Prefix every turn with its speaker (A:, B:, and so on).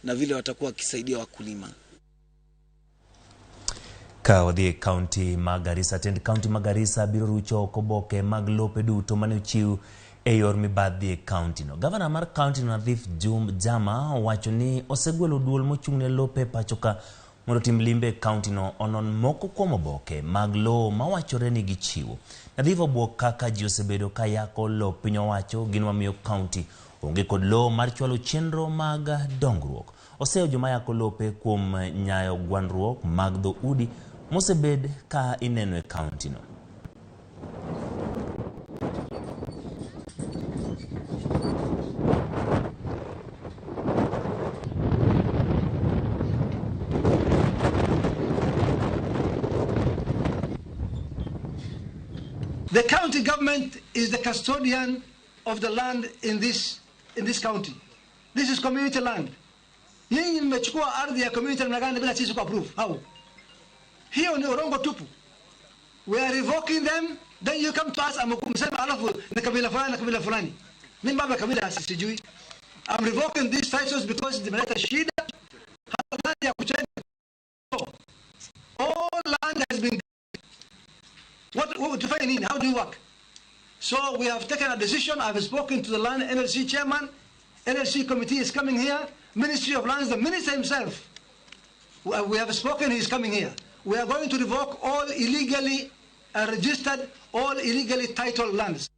A: na vile watakuwa wakisaidia wakulima.
B: Kawadhi County Magarissa, Tend County Magarissa biro rucho koboke mag lope duto mane chiu e yor mibadhi county no. Governor mar county no Nadhif Jama wacho ni osegwelo duol mochung'ne lope pachoka mondo tim limbe county no onon moko kuom oboke mag lowo mawachore ni gichiwo. Nadhif obwok kaka ji osebedo ka yako lo piny owacho gin mamiyo county onge kod lowo mar chwalo chenro mag dongruok. Oseo joma yako lope kuom nyayo gwandruok mag dho udi mosebed ka ineno e county no.
C: The county government is the custodian of the land in this county. This is community land. Nyinyi mmechukua ardhi ya community na gani bila sisi ku approve? How? Hiyo ni urongo tupu. We are revoking them, then you come to us amkumsema alafu ni kabila fulani na kabila fulani. Mimi baba kabila sijui. I'm revoking these titles because zimeleta shida. Hata ya kuchenga. All land has been what to find in? How do you work? So we have taken a decision. I've spoken to the land NLC chairman. NLC committee is coming here. Ministry of Lands, the minister himself. We have spoken, he's coming here. We are going to revoke all illegally registered, all illegally titled lands.